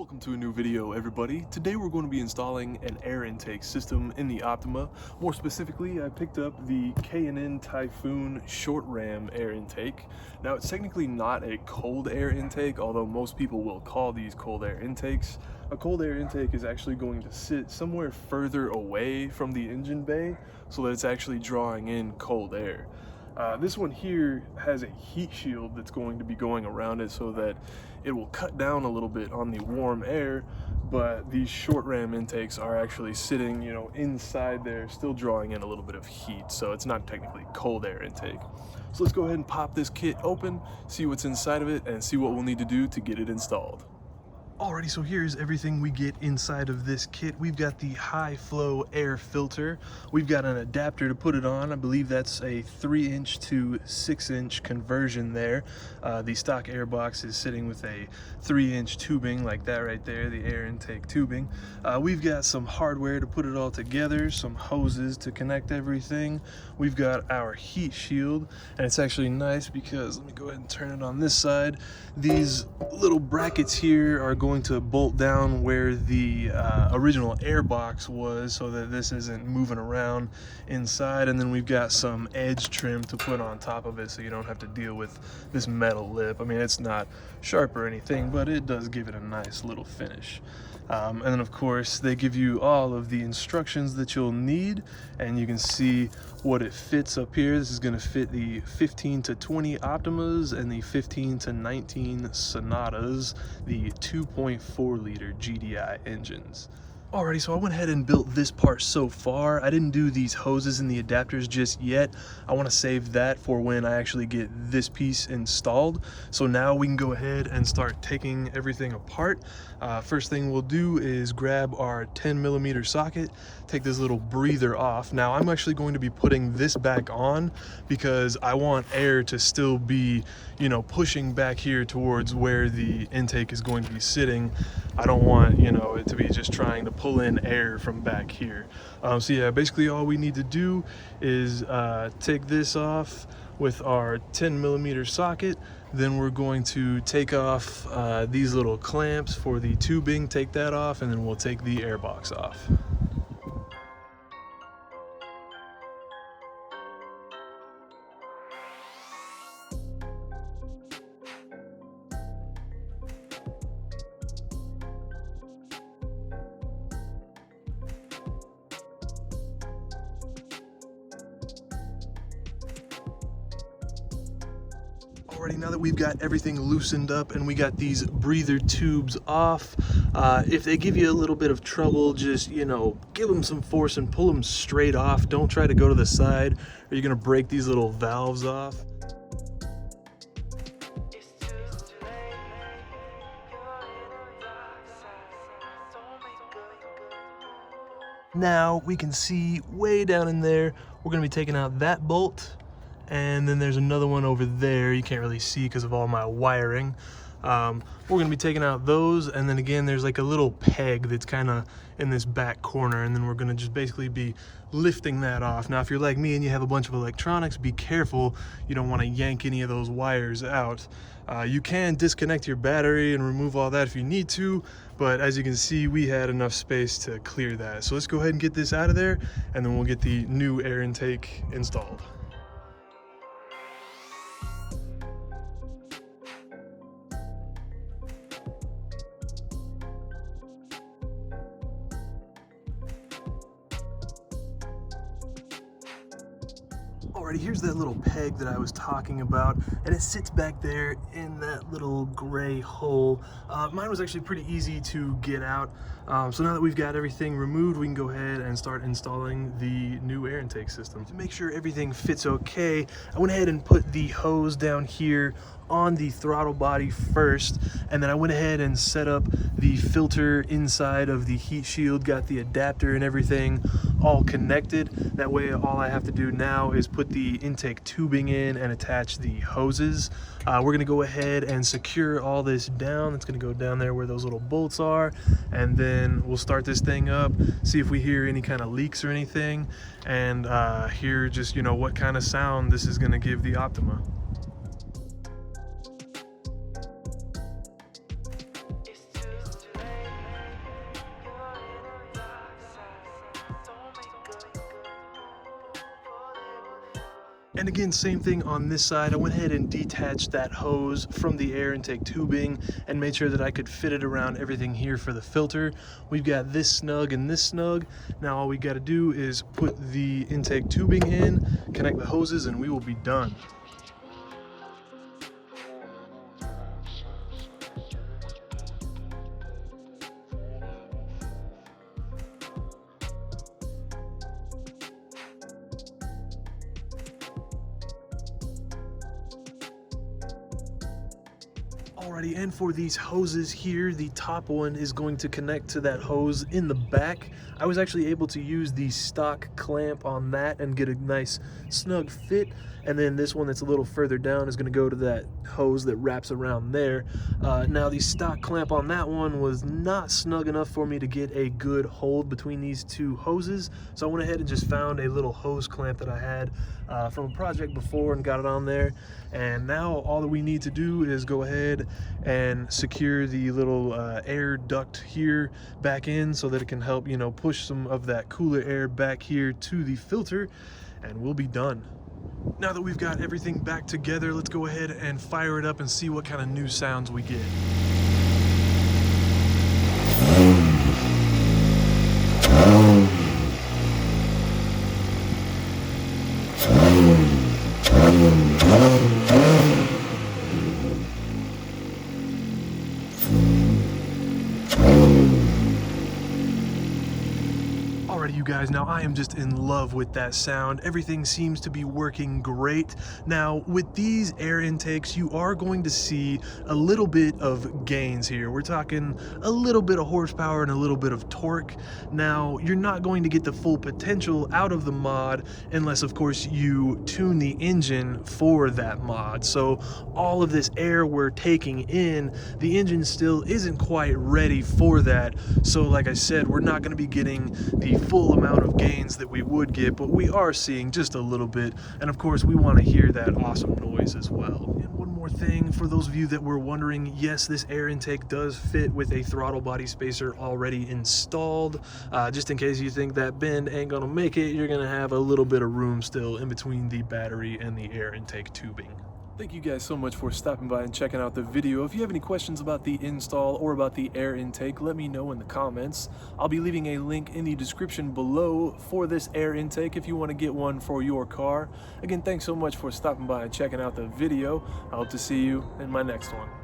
Welcome to a new video, everybody. Today we're going to be installing an air intake system in the Optima. More specifically, I picked up the K&N Typhoon short ram air intake. Now, it's technically not a cold air intake, although most people will call these cold air intakes. A cold air intake is actually going to sit somewhere further away from the engine bay so that it's actually drawing in cold air. This one here has a heat shield that's going to be going around it so that it will cut down a little bit on the warm air, but these short ram intakes are actually sitting, inside there, still drawing in a little bit of heat, so it's not technically cold air intake. So let's go ahead and pop this kit open, see what's inside of it, and see what we'll need to do to get it installed. Alrighty, so here's everything we get inside of this kit. We've got the high flow air filter. We've got an adapter to put it on. I believe that's a 3-inch to 6-inch conversion there. The stock air box is sitting with a 3-inch tubing like that right there, the air intake tubing. We've got some hardware to put it all together, some hoses to connect everything. We've got our heat shield, and it's actually nice because, let me go ahead and turn it on this side. These little brackets here are going to bolt down where the original air box was so that this isn't moving around inside, and then we've got some edge trim to put on top of it so you don't have to deal with this metal lip. I mean, it's not sharp or anything, but it does give it a nice little finish. And then of course they give you all of the instructions that you'll need, and you can see what it fits up here. This is going to fit the 15 to 20 Optimas and the 15 to 19 Sonatas, the 2.4 liter GDI engines. Alrighty, so I went ahead and built this part so far. I didn't do these hoses and the adapters just yet. I want to save that for when I actually get this piece installed. So now we can go ahead and start taking everything apart. First thing we'll do is grab our 10mm socket, take this little breather off. Now I'm actually going to be putting this back on because I want air to still be, pushing back here towards where the intake is going to be sitting. I don't want, it to be just trying to pull in air from back here. So yeah, basically all we need to do is take this off with our 10mm socket. Then we're going to take off these little clamps for the tubing, take that off, and then we'll take the air box off. Alrighty, now that we've got everything loosened up and we got these breather tubes off, if they give you a little bit of trouble, just, give them some force and pull them straight off. Don't try to go to the side or you're going to break these little valves off. Now we can see way down in there, we're going to be taking out that bolt. And then there's another one over there you can't really see because of all my wiring. We're going to be taking out those, and then again there's like a little peg that's kind of in this back corner, and then we're going to just basically be lifting that off. Now if you're like me and you have a bunch of electronics, be careful, you don't want to yank any of those wires out. You can disconnect your battery and remove all that if you need to, but as you can see we had enough space to clear that. So let's go ahead and get this out of there, and then we'll get the new air intake installed. Alrighty, here's that little peg that I was talking about, and it sits back there in that little gray hole. Mine was actually pretty easy to get out. So now that we've got everything removed, we can go ahead and start installing the new air intake system. To make sure everything fits okay, I went ahead and put the hose down here on the throttle body first, and then I went ahead and set up the filter inside of the heat shield, got the adapter and everything all connected. That way all I have to do now is put the intake tubing in and attach the hoses. We're gonna go ahead and secure all this down. It's gonna go down there where those little bolts are, and then we'll start this thing up, see if we hear any kind of leaks or anything, and hear just what kind of sound this is gonna give the Optima. And again, same thing on this side. I went ahead and detached that hose from the air intake tubing and made sure that I could fit it around everything here for the filter. We've got this snug and this snug. Now all we got to do is put the intake tubing in, connect the hoses, and we will be done. Alrighty, and for these hoses here, the top one is going to connect to that hose in the back. I was actually able to use the stock clamp on that and get a nice snug fit. And then this one that's a little further down is going to go to that hose that wraps around there. Now the stock clamp on that one was not snug enough for me to get a good hold between these two hoses. So I went ahead and just found a little hose clamp that I had from a project before and got it on there. And now all that we need to do is go ahead and secure the little air duct here back in so that it can help, you know, push some of that cooler air back here to the filter, and we'll be done. Now that we've got everything back together, let's go ahead and fire it up and see what kind of new sounds we get. Alrighty, you guys, now I am just in love with that sound. Everything seems to be working great. Now, with these air intakes, you are going to see a little bit of gains here. We're talking a little bit of horsepower and a little bit of torque. Now, you're not going to get the full potential out of the mod unless, of course, you tune the engine for that mod. So all of this air we're taking in, the engine still isn't quite ready for that. So like I said, we're not going to be getting the full amount of gains that we would get, but we are seeing just a little bit. And of course, we want to hear that awesome noise as well. And one more thing, for those of you that were wondering, yes, this air intake does fit with a throttle body spacer already installed. Just in case you think that bend ain't gonna make it, you're gonna have a little bit of room still in between the battery and the air intake tubing. Thank you guys so much for stopping by and checking out the video. If you have any questions about the install or about the air intake, let me know in the comments. I'll be leaving a link in the description below for this air intake if you want to get one for your car. Again, thanks so much for stopping by and checking out the video. I hope to see you in my next one.